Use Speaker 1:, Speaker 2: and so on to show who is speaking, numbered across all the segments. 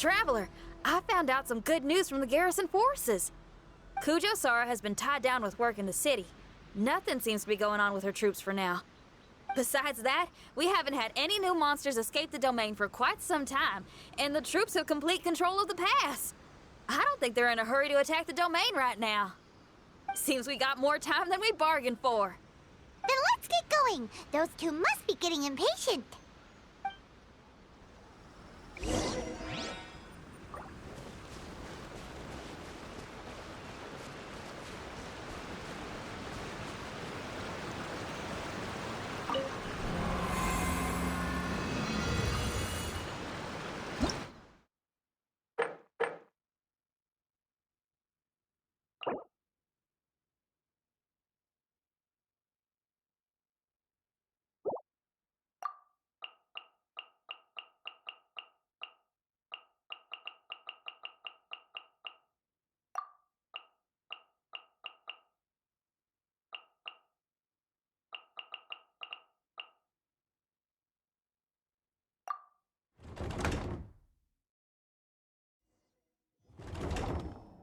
Speaker 1: Traveler, I found out some good news from the garrison forces. Kujo-Sara has been tied down with work in the city. Nothing seems to be going on with her troops for now. Besides that, we haven't had any new monsters escape the domain for quite some time, and the troops have complete control of the pass. I don't think they're in a hurry to attack the domain right now. Seems we got more time than we bargained for.
Speaker 2: Then let's get going. Those two must be getting impatient.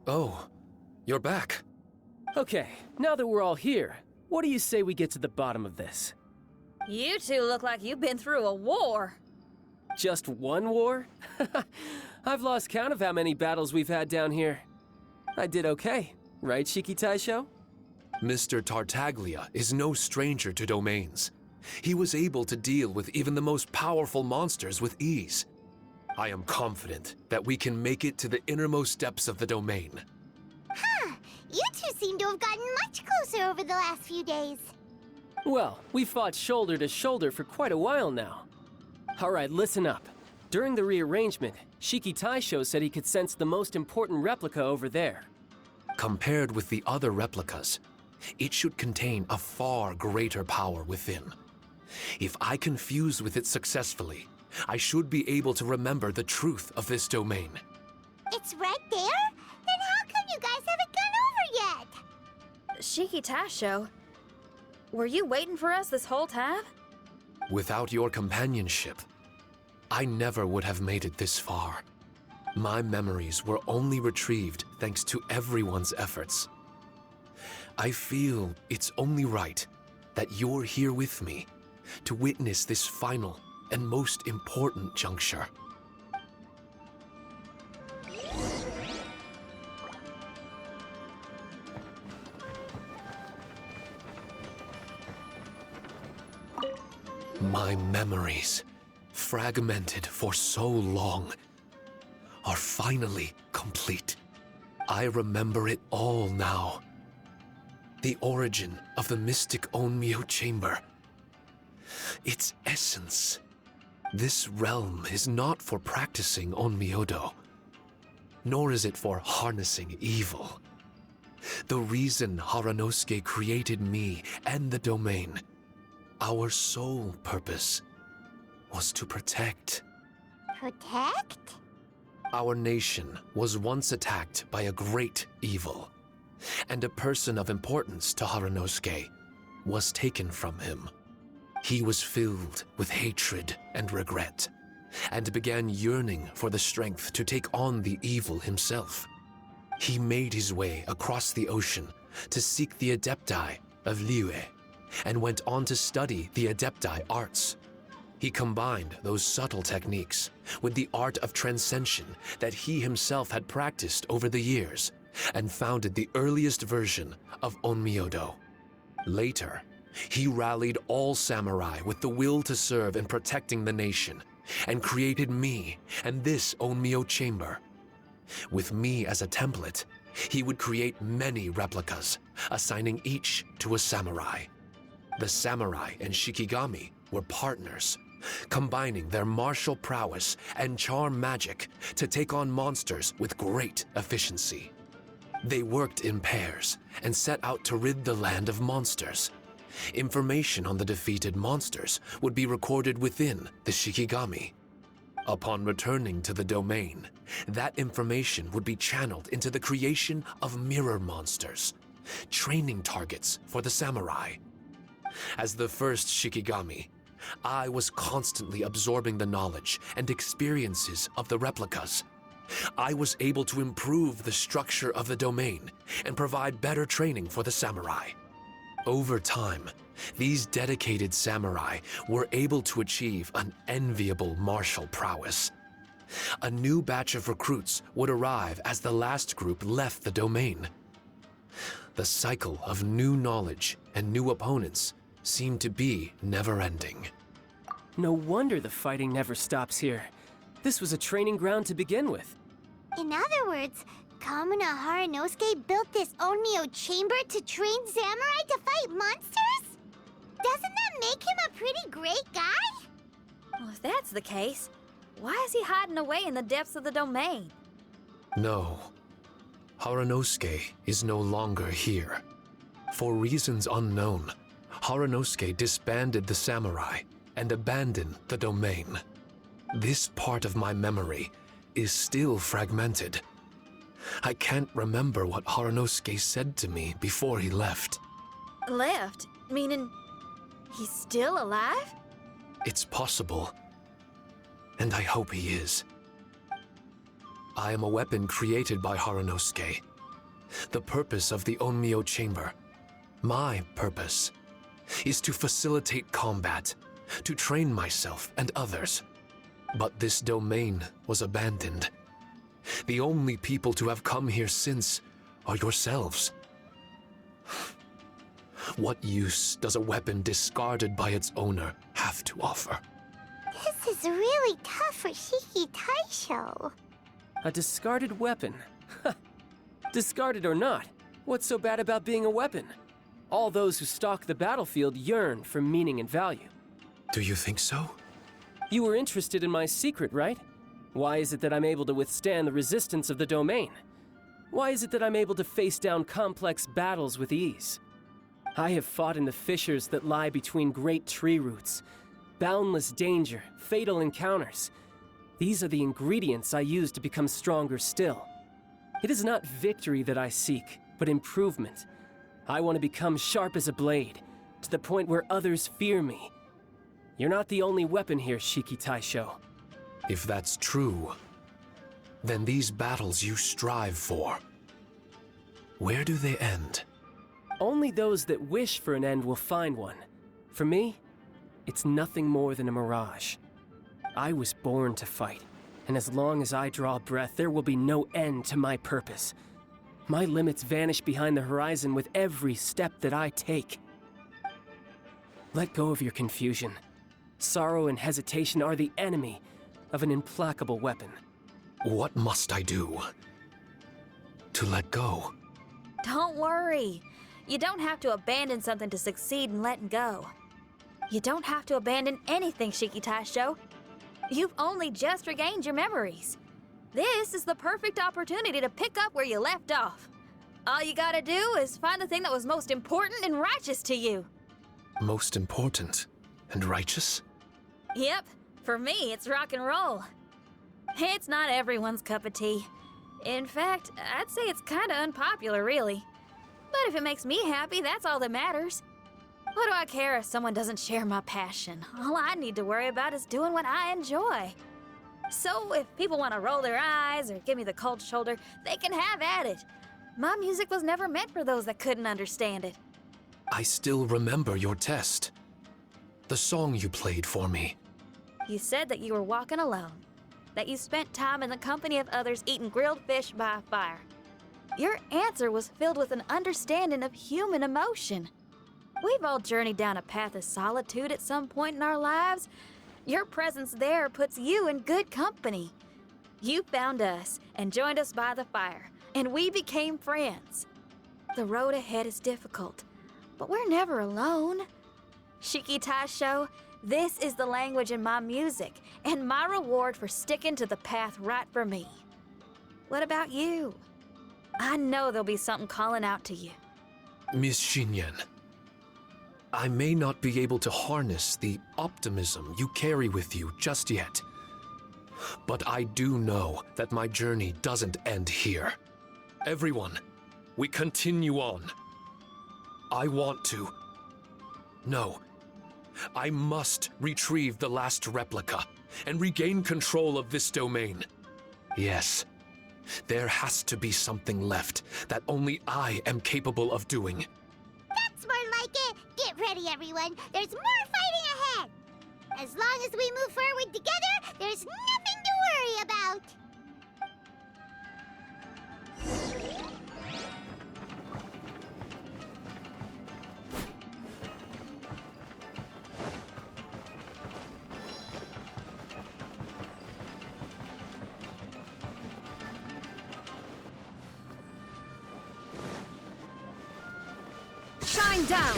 Speaker 3: Oh, you're back.
Speaker 4: Okay, now that we're all here, what do you say we get to the bottom of this?
Speaker 1: You two look like you've been through a war.
Speaker 4: Just one war? I've lost count of how many battles we've had down here. I did okay, right, Shiki Taisho?
Speaker 3: Mr. Tartaglia is no stranger to domains. He was able to deal with even the most powerful monsters with ease. I am confident that we can make it to the innermost depths of the domain.
Speaker 2: Huh. You two seem to have gotten much closer over the last few days.
Speaker 4: Well, we fought shoulder to shoulder for quite a while now. Alright, listen up. During the rearrangement, Shiki Taisho said he could sense the most important replica over there.
Speaker 3: Compared with the other replicas, it should contain a far greater power within. If I can fuse with it successfully, I should be able to remember the truth of this domain.
Speaker 2: It's right there? Then how come you guys haven't gone over yet?
Speaker 1: Shiki Taisho, were you waiting for us this whole time?
Speaker 3: Without your companionship, I never would have made it this far. My memories were only retrieved thanks to everyone's efforts. I feel it's only right that you're here with me to witness this final and most important juncture. My memories, fragmented for so long, are finally complete. I remember it all now. The origin of the mystic Onmyo chamber. Its essence. This realm is not for practicing Onmyodo, nor is it for harnessing evil. The reason Haranosuke created me and the domain, our sole purpose, was to protect.
Speaker 2: Protect?
Speaker 3: Our nation was once attacked by a great evil, and a person of importance to Haranosuke was taken from him. He was filled with hatred and regret, and began yearning for the strength to take on the evil himself. He made his way across the ocean to seek the Adepti of Liyue, and went on to study the Adepti arts. He combined those subtle techniques with the art of transcension that he himself had practiced over the years, and founded the earliest version of Onmyodo. Later, he rallied all samurai with the will to serve in protecting the nation, and created me and this Onmyo chamber. With me as a template, he would create many replicas, assigning each to a samurai. The samurai and Shikigami were partners, combining their martial prowess and charm magic to take on monsters with great efficiency. They worked in pairs and set out to rid the land of monsters. Information on the defeated monsters would be recorded within the Shikigami. Upon returning to the domain, that information would be channeled into the creation of mirror monsters, training targets for the samurai. As the first Shikigami, I was constantly absorbing the knowledge and experiences of the replicas, I was able to improve the structure of the domain and provide better training for the samurai. Over time, these dedicated samurai were able to achieve an enviable martial prowess. A new batch of recruits would arrive as the last group left the domain. The cycle of new knowledge and new opponents seemed to be never-ending.
Speaker 4: No wonder the fighting never stops here. This was a training ground to begin with.
Speaker 2: In other words, Kamuna Haranosuke built this Onmyo chamber to train samurai to fight monsters? Doesn't that make him a pretty great guy?
Speaker 1: Well, if that's the case, why is he hiding away in the depths of the domain?
Speaker 3: No. Haranosuke is no longer here. For reasons unknown, Haranosuke disbanded the samurai and abandoned the domain. This part of my memory is still fragmented. I can't remember what Haranosuke said to me before he left.
Speaker 1: Left? Meaning he's still alive?
Speaker 3: It's possible. And I hope he is. I am a weapon created by Haranosuke. The purpose of the Onmyo chamber, my purpose, is to facilitate combat, to train myself and others. But this domain was abandoned. The only people to have come here since are yourselves. What use does a weapon discarded by its owner have to offer?
Speaker 2: This is really tough for Shiki Taisho.
Speaker 4: A discarded weapon. Discarded or not, what's so bad about being a weapon? All those who stalk the battlefield yearn for meaning and value.
Speaker 3: Do you think so?
Speaker 4: You were interested in my secret, right? Why is it that I'm able to withstand the resistance of the domain? Why is it that I'm able to face down complex battles with ease? I have fought in the fissures that lie between great tree roots. Boundless danger, fatal encounters. These are the ingredients I use to become stronger still. It is not victory that I seek, but improvement. I want to become sharp as a blade, to the point where others fear me. You're not the only weapon here, Shiki Taisho.
Speaker 3: If that's true, then these battles you strive for, where do they end?
Speaker 4: Only those that wish for an end will find one. For me, it's nothing more than a mirage. I was born to fight, and as long as I draw breath, there will be no end to my purpose. My limits vanish behind the horizon with every step that I take. Let go of your confusion. Sorrow and hesitation are the enemy of an implacable weapon.
Speaker 3: What must I do to let go?
Speaker 1: Don't worry. You don't have to abandon something to succeed in letting go. You don't have to abandon anything, Shiki Taisho. You've only just regained your memories. This is the perfect opportunity to pick up where you left off. All you gotta do is find the thing that was most important and righteous to you.
Speaker 3: Most important and righteous?
Speaker 1: Yep, for me, it's rock and roll. It's not everyone's cup of tea. In fact, I'd say it's kinda unpopular, really. But if it makes me happy, that's all that matters. What do I care if someone doesn't share my passion? All I need to worry about is doing what I enjoy. So if people want to roll their eyes or give me the cold shoulder, they can have at it. My music was never meant for those that couldn't understand it.
Speaker 3: I still remember your test. The song you played for me.
Speaker 1: You said that you were walking alone, that you spent time in the company of others eating grilled fish by a fire. Your answer was filled with an understanding of human emotion. We've all journeyed down a path of solitude at some point in our lives. Your presence there puts you in good company. You found us and joined us by the fire, and we became friends. The road ahead is difficult, but we're never alone. Shiki Taisho, this is the language in my music, and my reward for sticking to the path right for me. What about you? I know there'll be something calling out to you.
Speaker 3: Miss Xinyan, I may not be able to harness the optimism you carry with you just yet, but I do know that my journey doesn't end here. Everyone, we continue on. I want to. No, I must retrieve the last replica and regain control of this domain. Yes, There has to be something left that only I am capable of doing.
Speaker 2: That's more like it. Get ready, everyone. There's more fighting ahead. As long as we move forward together, there's nothing to worry about.
Speaker 1: Shine down!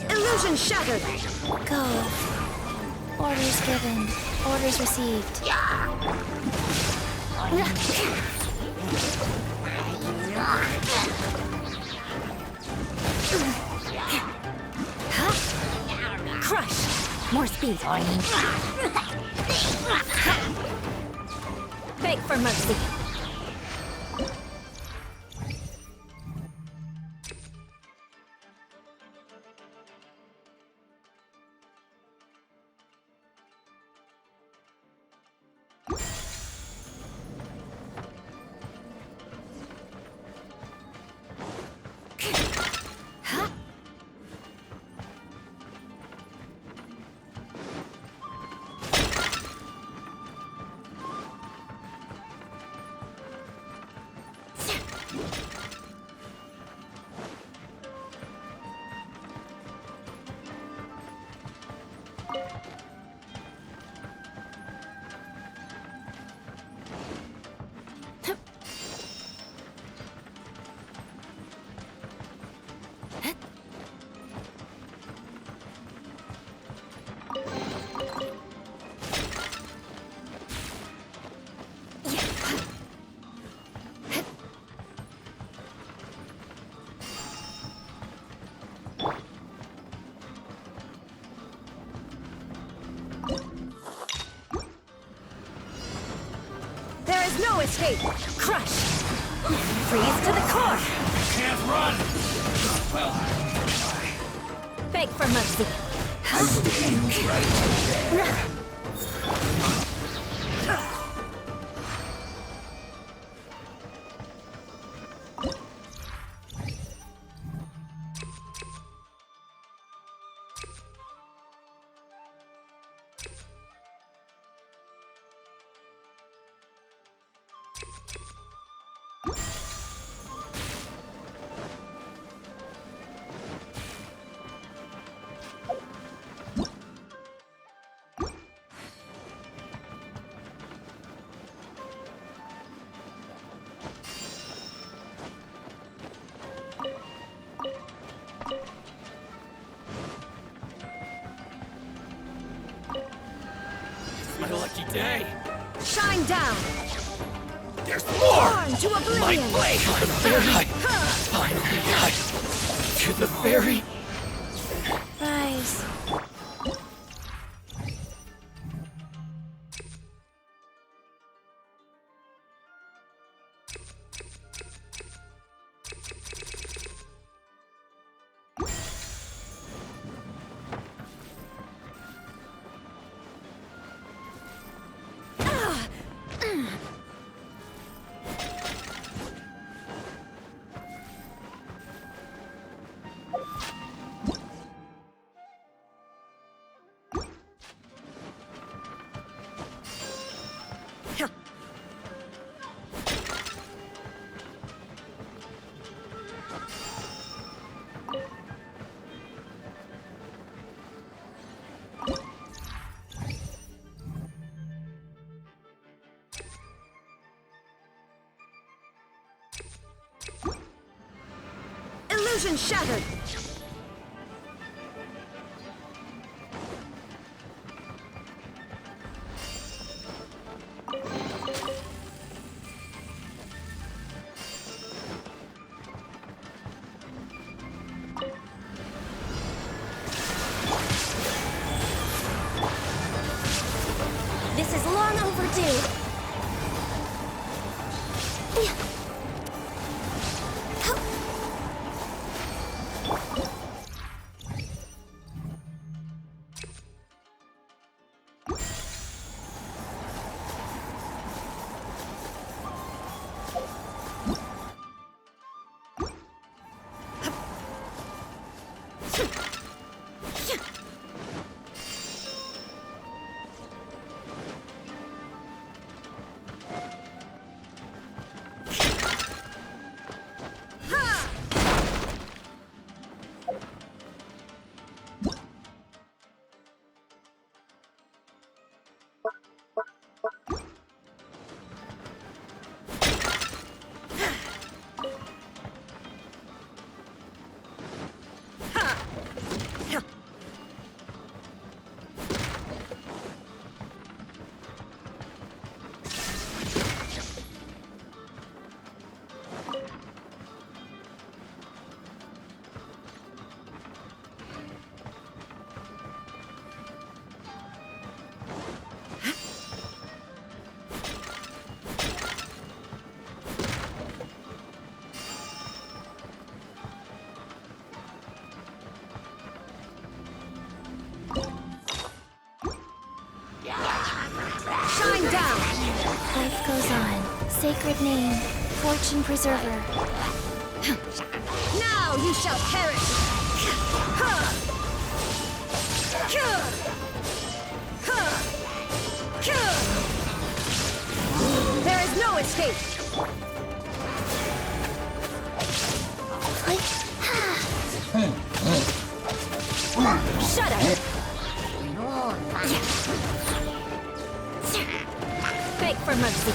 Speaker 1: Illusion shattered!
Speaker 5: Go. Orders given. Orders received.
Speaker 1: Crush! More speed. Beg for mercy. No escape! Crush! Freeze to the core!
Speaker 6: Can't run! Well,
Speaker 1: Beg for mercy.
Speaker 6: my lucky day.
Speaker 1: Shine down!
Speaker 6: There's more!
Speaker 1: Burn to
Speaker 6: My
Speaker 1: oblivion!
Speaker 6: blade! Finally, to the very...
Speaker 5: Rise.
Speaker 1: Illusion shattered!
Speaker 5: do.
Speaker 1: Shine down!
Speaker 5: Life goes on. Sacred name, fortune preserver.
Speaker 1: Now you shall perish! There is no escape! Shut up! Beg for mercy.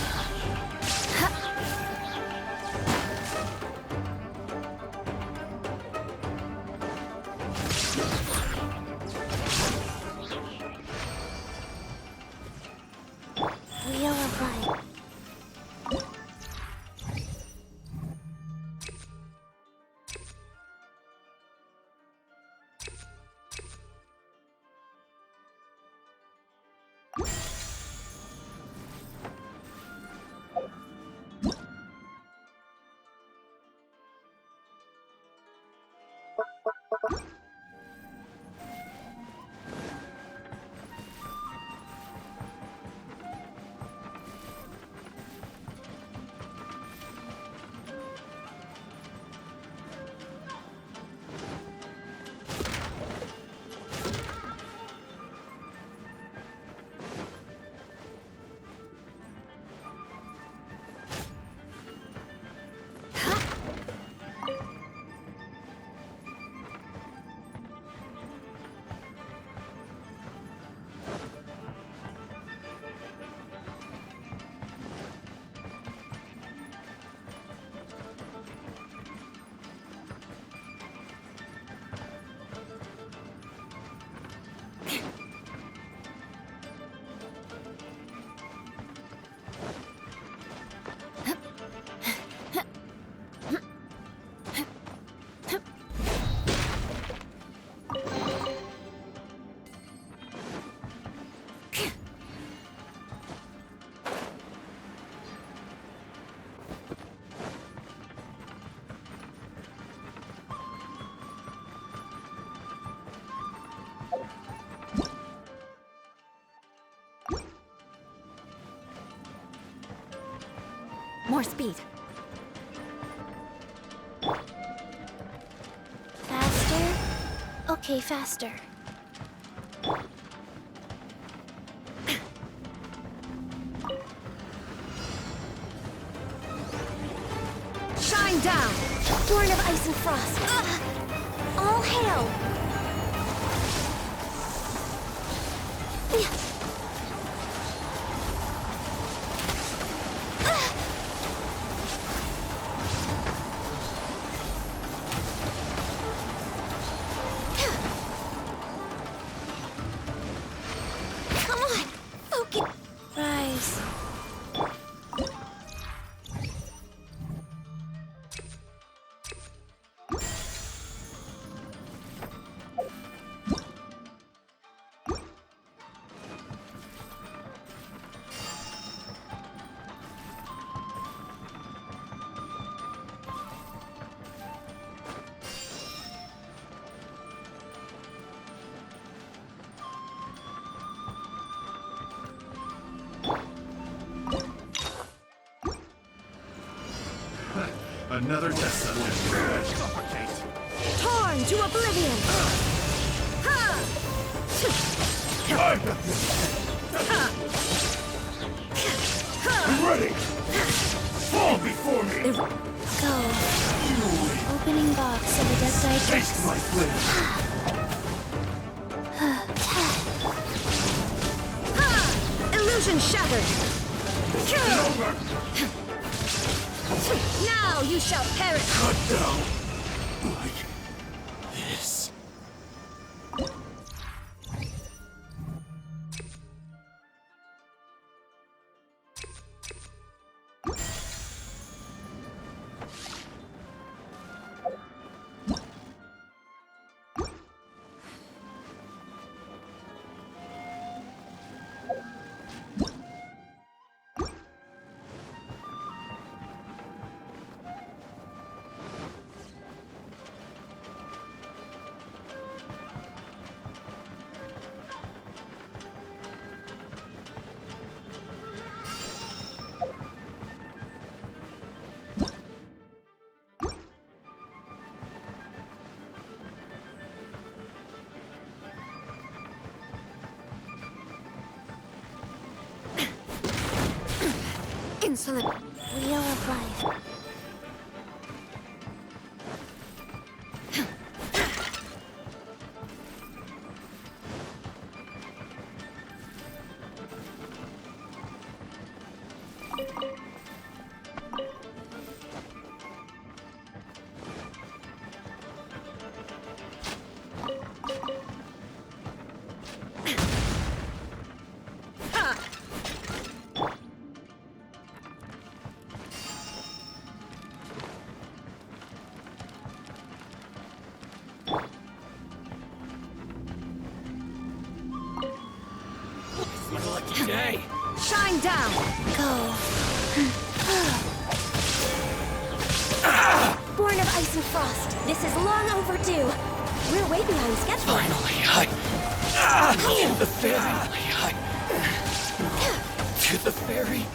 Speaker 5: Wheel of life.
Speaker 1: More speed.
Speaker 5: Faster? Okay, faster.
Speaker 1: Shine down!
Speaker 5: Born of ice and frost. All hail!
Speaker 2: Come on, focus.
Speaker 5: Rise.
Speaker 6: Another death sentence. Suffocate.
Speaker 5: Torn to oblivion!
Speaker 6: I'm ready. Fall before me.
Speaker 5: Go. Opening box of the Death Digest.
Speaker 6: Taste my flesh.
Speaker 5: Illusion shattered!
Speaker 6: Over.
Speaker 5: Now you shall perish!
Speaker 6: Cut down. Like this.
Speaker 5: Insolent wheel of life.
Speaker 6: My lucky day.
Speaker 5: Shine down! Go. Born of ice and frost, this is long overdue. We're way behind schedule.
Speaker 6: Finally, to the ferry. To the ferry.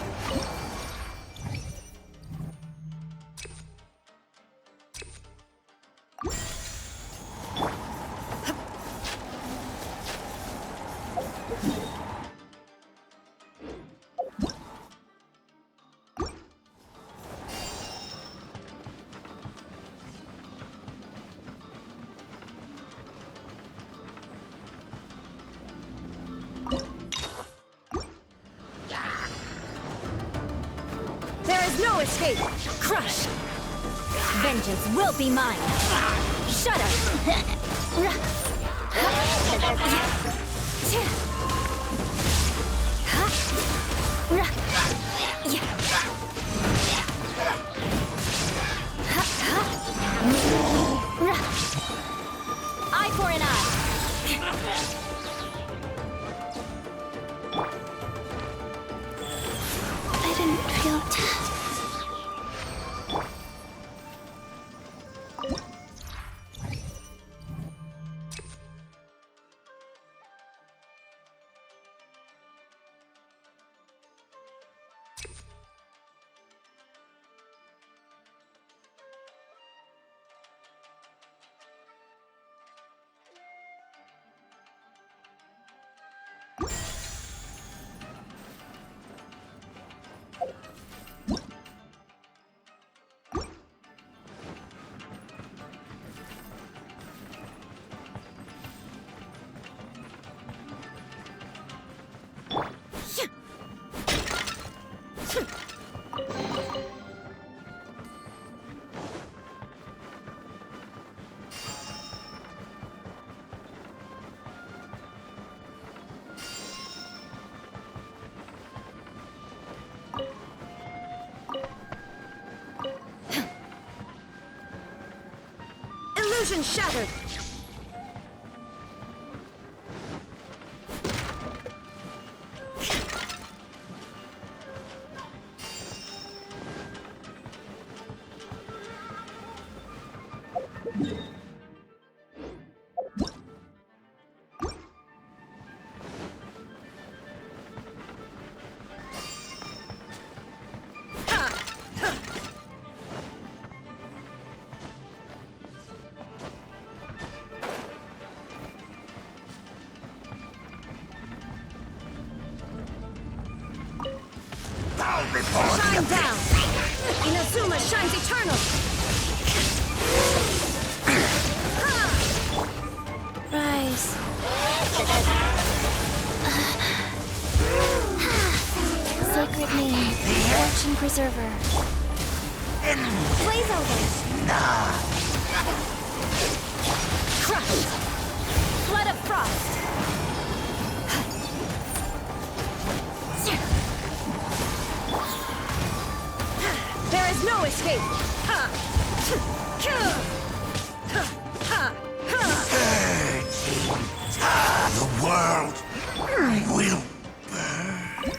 Speaker 5: There is no escape! Crush! Vengeance will be mine! Shudder! Eye for an eye! I didn't feel death. Illusion shattered! Shine down! Inazuma shines eternal! Rise. Sacred name, fortune preserver. Blaze over. Crush. Flood of frost. There is no escape.
Speaker 6: The world will burn.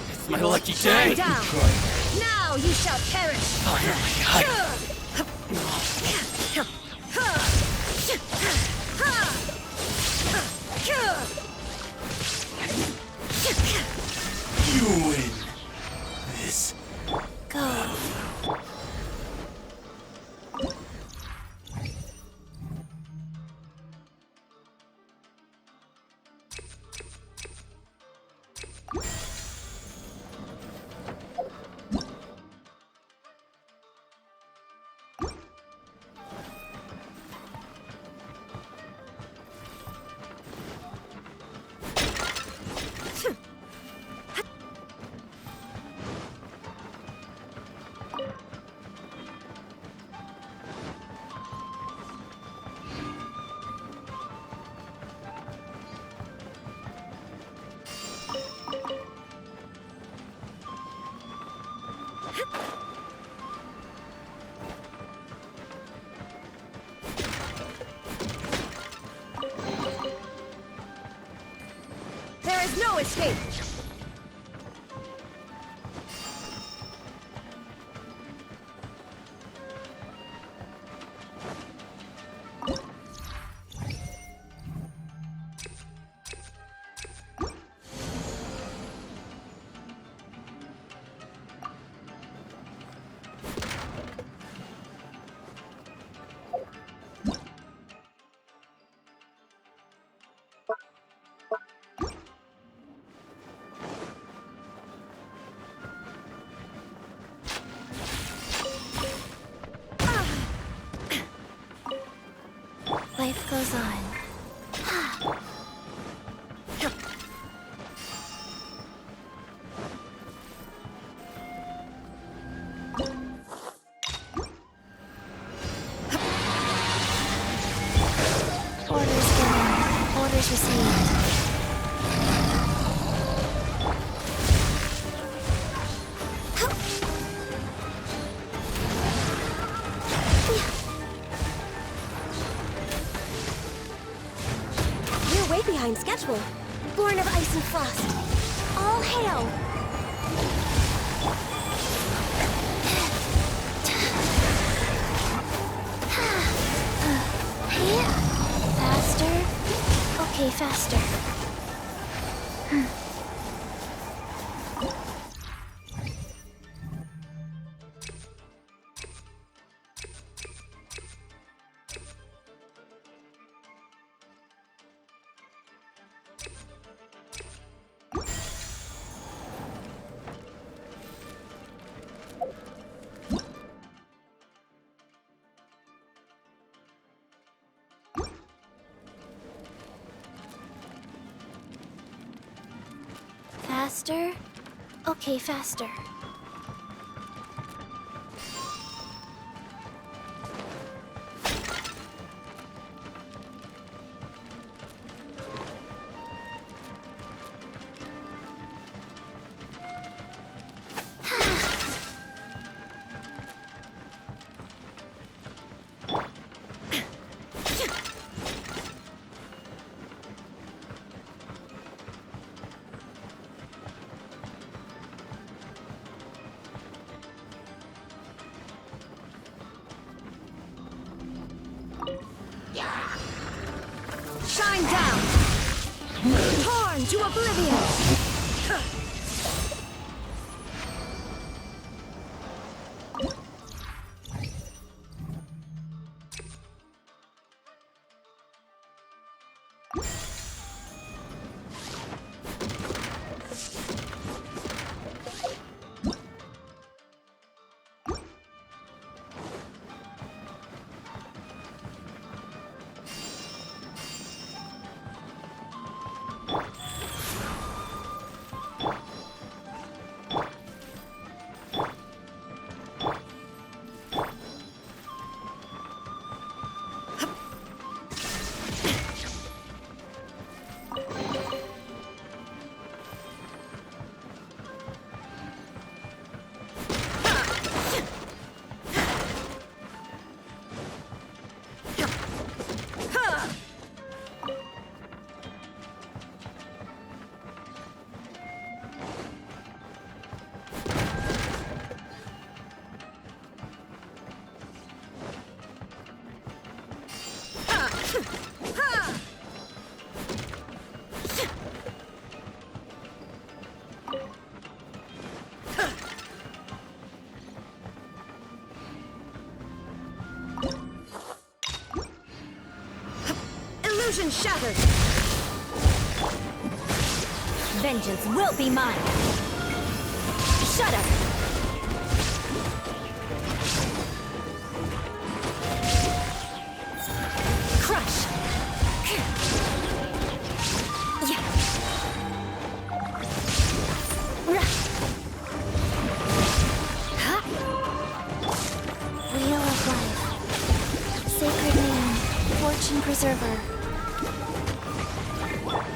Speaker 6: It's my lucky day.
Speaker 5: Down. Now you shall perish.
Speaker 6: You win this.
Speaker 5: Go. There is no escape. Life goes on. Orders given. Orders received. You're way behind schedule. Born of ice and frost. All hail! Faster. Okay, faster.
Speaker 2: Faster? Okay, faster.
Speaker 5: Shine down! Torn to oblivion! Illusion shattered! Vengeance will be mine! Shudder! Crush! Yeah.
Speaker 2: Wheel of life. Sacred name. Fortune preserver.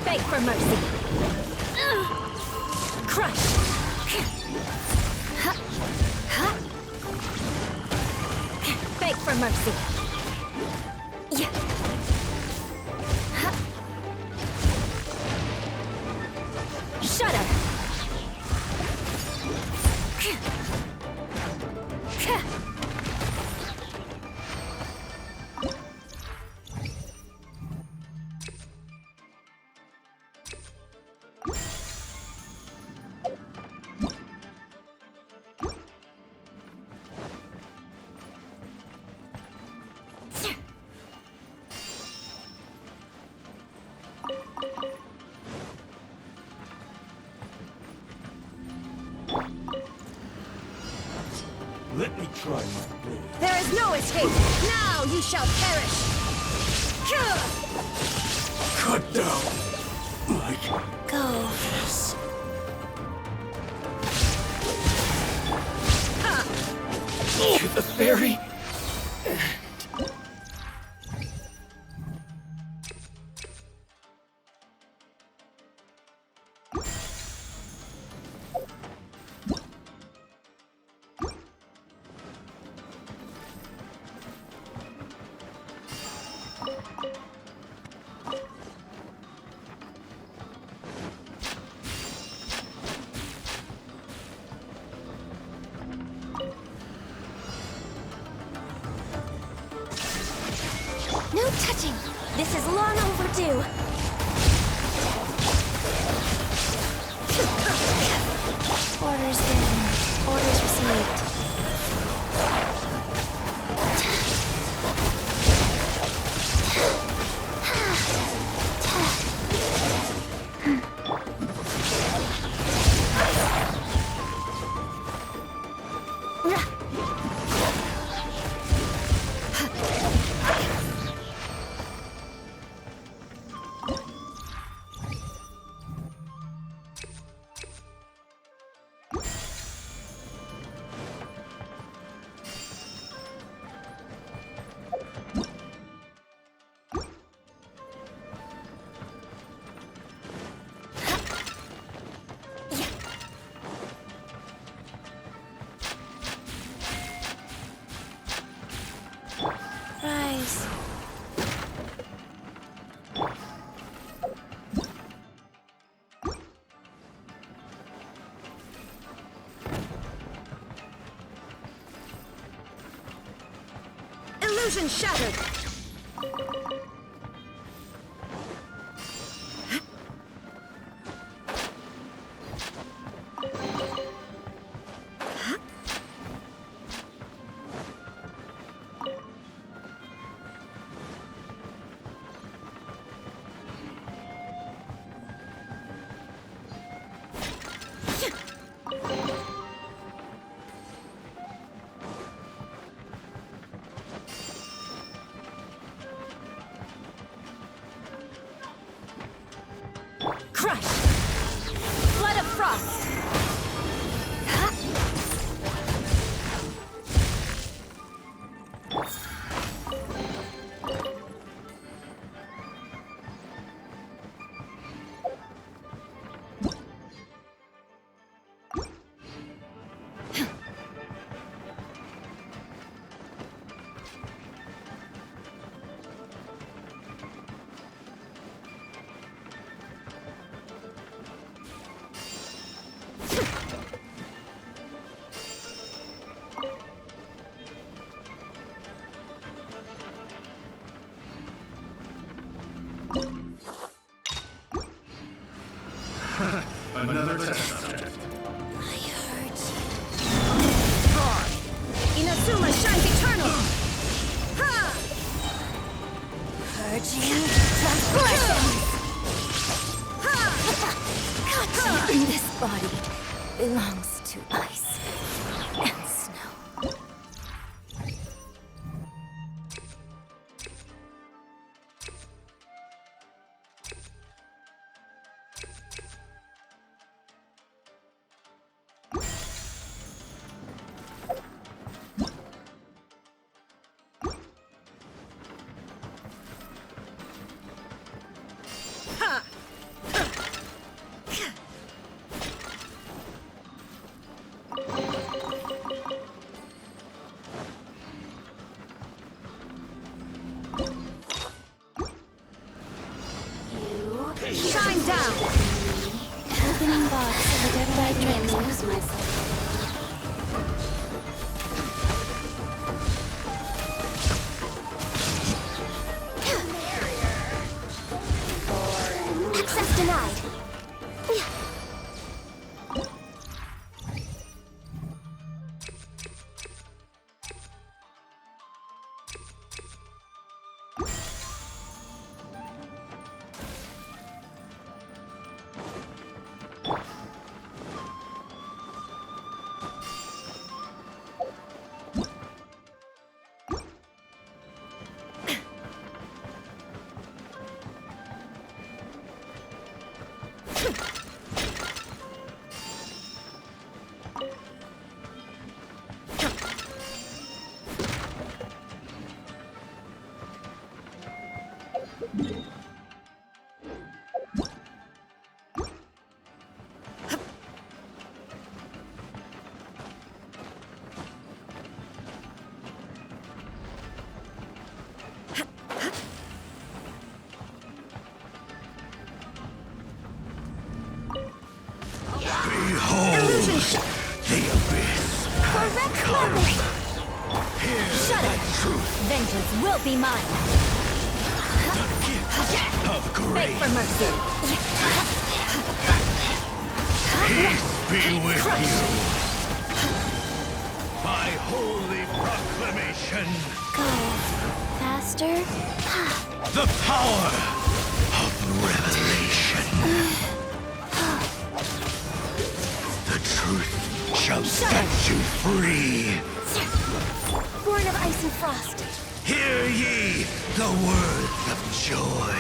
Speaker 5: Beg for mercy! Crush! Beg for mercy! Yeah. Shudder!
Speaker 6: Let me try my blade.
Speaker 5: There is no escape! Now you shall perish!
Speaker 6: Cut down like
Speaker 2: Go.
Speaker 6: this. To the fairy.
Speaker 2: No touching! This is long overdue! Orders given. Orders received.
Speaker 5: this. Illusion shattered! Crush! Flood of frost!
Speaker 6: Another test subject.
Speaker 5: I heard you. Inazuma shines eternal! Ha! Purging transgressions! Ha! This body belongs to ice and snow. Shine down! Opening box of the Dead by Dreams. Lose myself. Access denied.
Speaker 6: The abyss.
Speaker 5: Correct moment! Shut up! Vengeance will be mine!
Speaker 6: Of
Speaker 5: Beg
Speaker 6: grace.
Speaker 5: for mercy!
Speaker 6: Peace be with you. By holy proclamation.
Speaker 5: Go faster.
Speaker 6: The power of revelation. The truth shall set you free.
Speaker 5: Born of ice and frost.
Speaker 6: Hear ye the words of joy.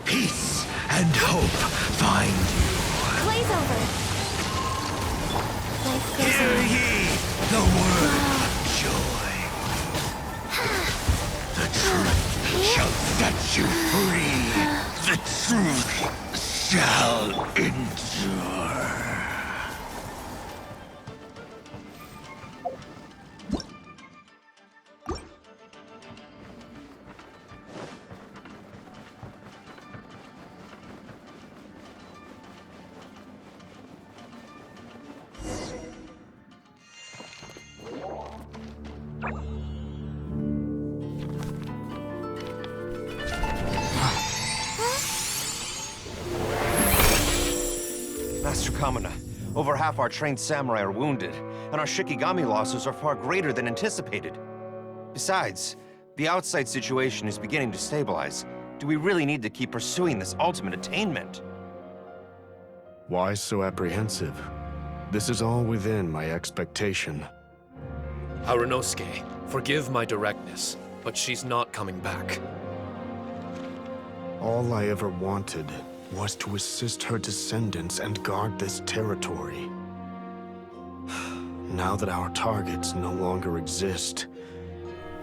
Speaker 6: Peace and hope find you.
Speaker 5: Glaze over. Life goes
Speaker 6: Hear
Speaker 5: on.
Speaker 6: ye the word of joy. The truth shall set you free. The truth shall endure.
Speaker 7: Kamina. Over half our trained samurai are wounded, and our Shikigami losses are far greater than anticipated. Besides, the outside situation is beginning to stabilize. Do we really need to keep pursuing this ultimate attainment?
Speaker 6: Why so apprehensive? This is all within my expectation.
Speaker 3: Harunosuke, forgive my directness, but she's not coming back.
Speaker 6: All I ever wanted was to assist her descendants and guard this territory. Now that our targets no longer exist,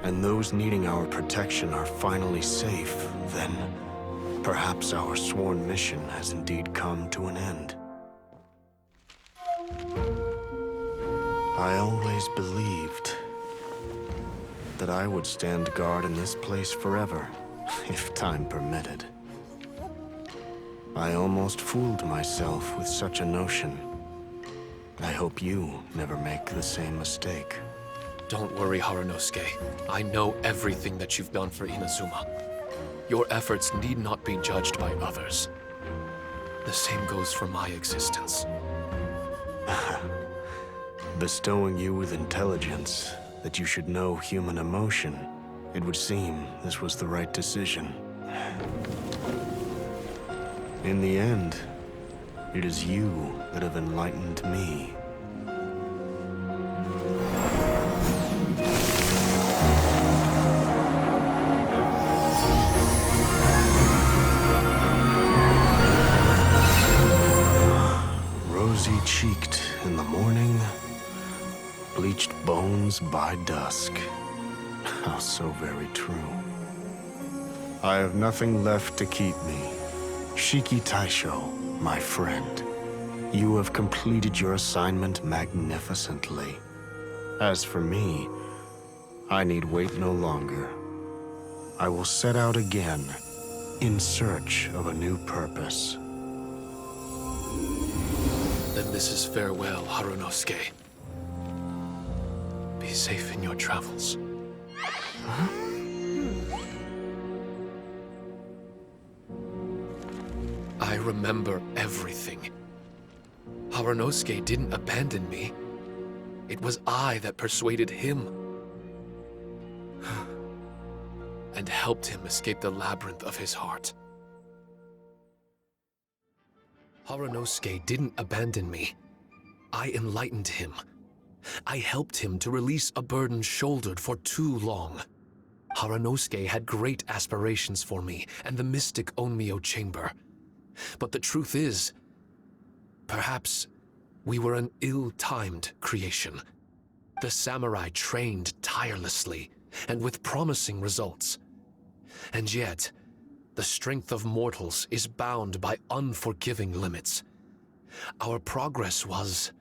Speaker 6: and those needing our protection are finally safe, then perhaps our sworn mission has indeed come to an end. I always believed that I would stand guard in this place forever, if time permitted. I almost fooled myself with such a notion. I hope you never make the same mistake.
Speaker 3: Don't worry, Harunosuke. I know everything that you've done for Inazuma. Your efforts need not be judged by others. The same goes for my existence.
Speaker 6: Bestowing you with intelligence, that you should know human emotion, it would seem this was the right decision. In the end, it is you that have enlightened me. Rosy-cheeked in the morning, bleached bones by dusk. How so very true. I have nothing left to keep me. Shiki Taisho, my friend, you have completed your assignment magnificently. As for me, I need wait no longer. I will set out again, in search of a new purpose.
Speaker 3: Then this is farewell, Harunosuke. Be safe in your travels. I remember everything. Harunosuke didn't abandon me. It was I that persuaded him. And helped him escape the labyrinth of his heart. Harunosuke didn't abandon me. I enlightened him. I helped him to release a burden shouldered for too long. Harunosuke had great aspirations for me and the mystic Onmyo chamber. But the truth is, perhaps we were an ill-timed creation. The samurai trained tirelessly and with promising results. And yet, the strength of mortals is bound by unforgiving limits. Our progress was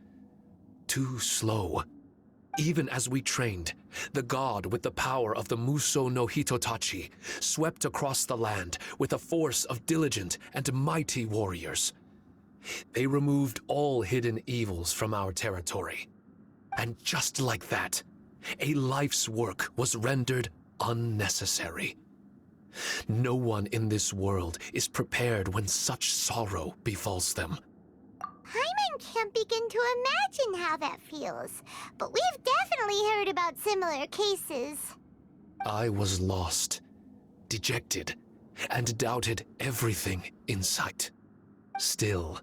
Speaker 3: too slow. Even as we trained, the god with the power of the Muso no Hitotachi swept across the land with a force of diligent and mighty warriors. They removed all hidden evils from our territory. And just like that, a life's work was rendered unnecessary. No one in this world is prepared when such sorrow befalls them.
Speaker 2: Paimon can't begin to imagine how that feels, but we've definitely heard about similar cases.
Speaker 3: I was lost, dejected, and doubted everything in sight. Still,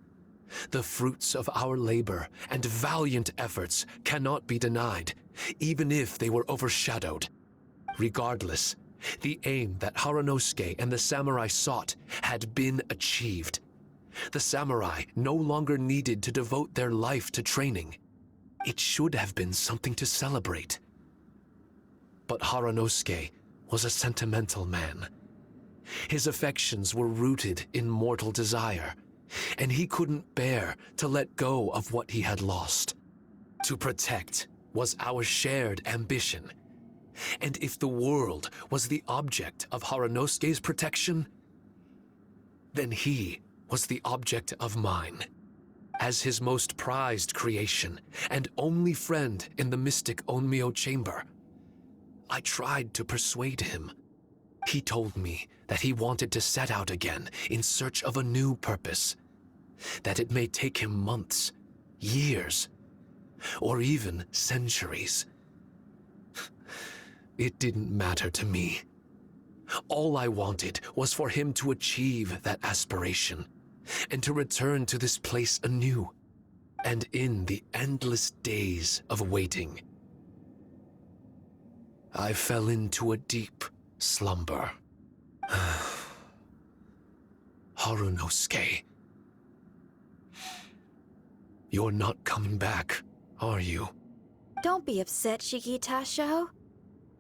Speaker 3: the fruits of our labor and valiant efforts cannot be denied, even if they were overshadowed. Regardless, the aim that Harunosuke and the samurai sought had been achieved. The samurai no longer needed to devote their life to training. It should have been something to celebrate. But Harunosuke was a sentimental man. His affections were rooted in mortal desire, and he couldn't bear to let go of what he had lost. To protect was our shared ambition. And if the world was the object of Harunosuke's protection, then he was the object of mine. As his most prized creation and only friend in the mystic Onmyo chamber, I tried to persuade him. He told me that he wanted to set out again in search of a new purpose. that it may take him months, years, or even centuries. It didn't matter to me. All I wanted was for him to achieve that aspiration and to return to this place anew. And in the endless days of waiting, I fell into a deep slumber. Harunosuke, you're not coming back, are you?
Speaker 1: Don't be upset, Shikitasho.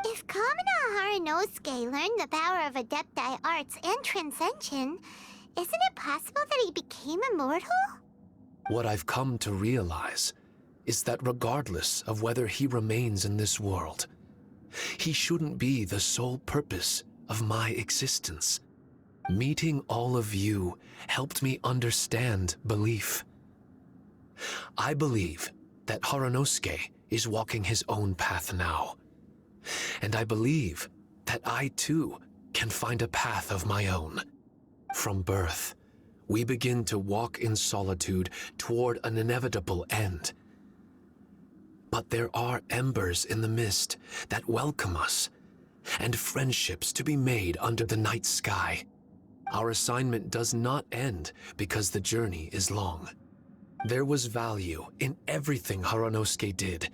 Speaker 2: If Kamina Harunosuke learned the power of Adepti arts and Transcension, isn't it possible that he became immortal?
Speaker 3: What I've come to realize is that regardless of whether he remains in this world, he shouldn't be the sole purpose of my existence. Meeting all of you helped me understand belief. I believe that Harunosuke is walking his own path now. And I believe that I too can find a path of my own. From birth, we begin to walk in solitude toward an inevitable end. But there are embers in the mist that welcome us, and friendships to be made under the night sky. Our assignment does not end because the journey is long. There was value in everything Harunosuke did,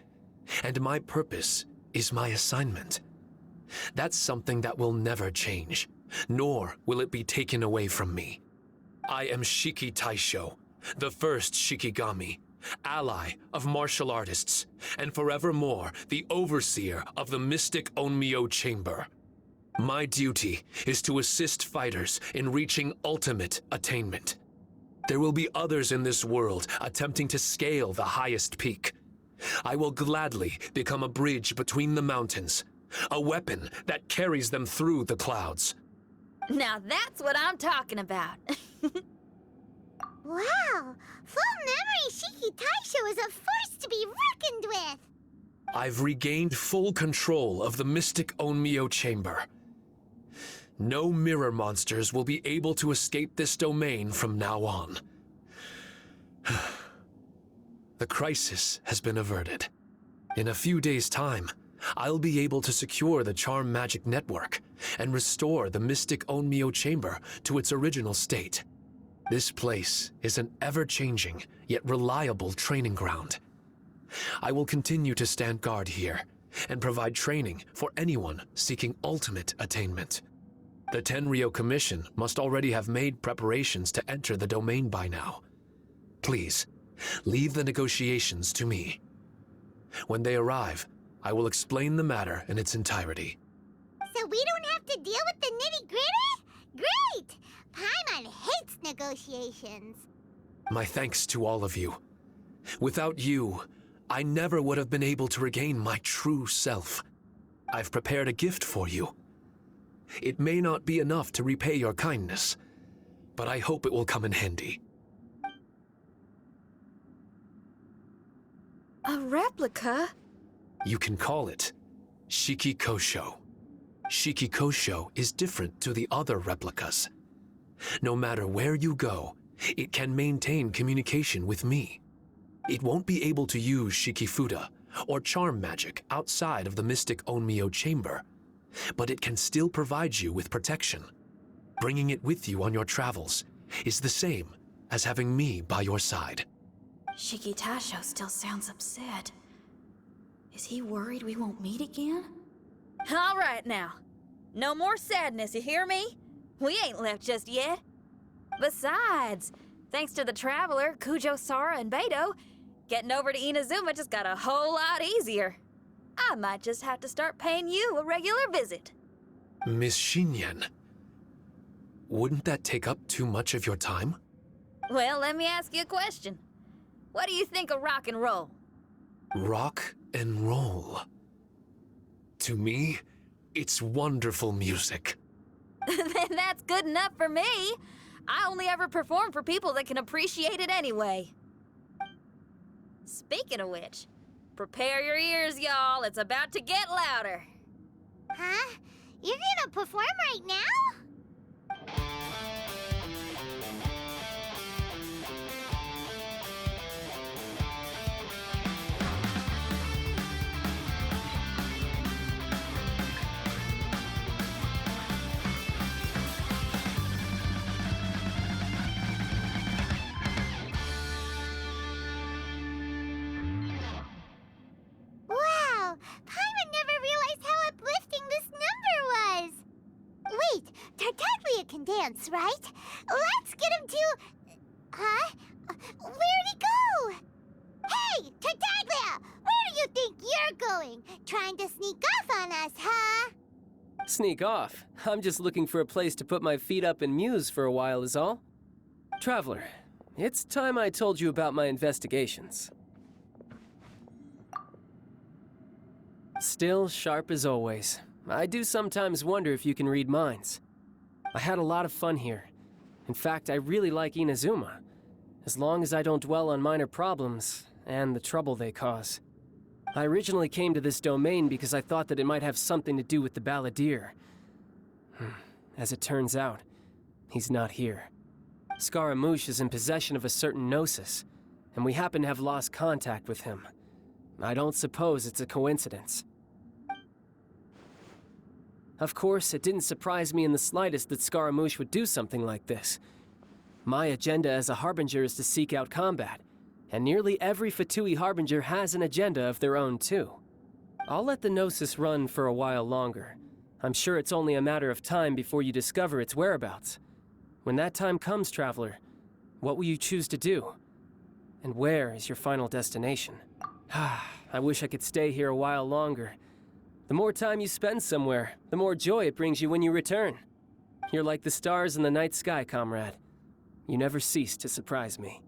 Speaker 3: and my purpose is my assignment. That's something that will never change, nor will it be taken away from me. I am Shiki Taisho, the first Shikigami, ally of martial artists, and forevermore the overseer of the mystic Onmyo Chamber. My duty is to assist fighters in reaching ultimate attainment. There will be others in this world attempting to scale the highest peak. I will gladly become a bridge between the mountains, a weapon that carries them through the clouds.
Speaker 1: Now that's what I'm talking about.
Speaker 2: Wow! Full memory Shiki Taisho is a force to be reckoned with!
Speaker 3: I've regained full control of the mystic Onmyo Chamber. No mirror monsters will be able to escape this domain from now on. The crisis has been averted. In a few days' time, I'll be able to secure the charm magic network and restore the mystic Onmyo Chamber to its original state. This place is an ever-changing yet reliable training ground. I will continue to stand guard here and provide training for anyone seeking ultimate attainment. The Tenryo Commission must already have made preparations to enter the domain by now. Please, leave the negotiations to me. When they arrive, I will explain the matter in its entirety.
Speaker 2: So we don't have to deal with the nitty-gritty? Great! Paimon hates negotiations.
Speaker 3: My thanks to all of you. Without you, I never would have been able to regain my true self. I've prepared a gift for you. It may not be enough to repay your kindness, but I hope it will come in handy.
Speaker 1: A replica?
Speaker 3: You can call it Shiki Kosho. Shiki Kosho is different to the other replicas. No matter where you go, it can maintain communication with me. It won't be able to use Shikifuda or charm magic outside of the mystic Onmyo Chamber, but it can still provide you with protection. Bringing it with you on your travels is the same as having me by your side.
Speaker 1: Shikitasho still sounds upset. Is he worried we won't meet again? All right now. No more sadness, you hear me? We ain't left just yet. Besides, thanks to the Traveler, Kujo, Sara, and Beto, getting over to Inazuma just got a whole lot easier. I might just have to start paying you a regular visit.
Speaker 3: Miss Shinyan, wouldn't that take up too much of your time?
Speaker 1: Well, let me ask you a question. What do you think of rock and roll?
Speaker 3: Rock and roll. To me, it's wonderful music.
Speaker 1: Then that's good enough for me. I only ever perform for people that can appreciate it anyway. Speaking of which, prepare your ears, y'all. It's about to get louder.
Speaker 2: Huh? You're gonna perform right now? Tartaglia can dance, right? Let's get him to... Huh? Where'd he go? Hey, Tartaglia! Where do you think you're going? Trying to sneak off on us, huh?
Speaker 4: Sneak off? I'm just looking for a place to put my feet up and muse for a while is all. Traveler, it's time I told you about my investigations. Still sharp as always. I do sometimes wonder if you can read minds. I had a lot of fun here. In fact, I really like Inazuma. As long as I don't dwell on minor problems and the trouble they cause. I originally came to this domain because I thought that it might have something to do with the Balladeer. As it turns out, he's not here. Scaramouche is in possession of a certain gnosis, and we happen to have lost contact with him. I don't suppose it's a coincidence. Of course, it didn't surprise me in the slightest that Scaramouche would do something like this. My agenda as a Harbinger is to seek out combat, and nearly every Fatui Harbinger has an agenda of their own too. I'll let the Gnosis run for a while longer. I'm sure it's only a matter of time before you discover its whereabouts. When that time comes, Traveler, what will you choose to do? And where is your final destination? I wish I could stay here a while longer. The more time you spend somewhere, the more joy it brings you when you return. You're like the stars in the night sky, comrade. You never cease to surprise me.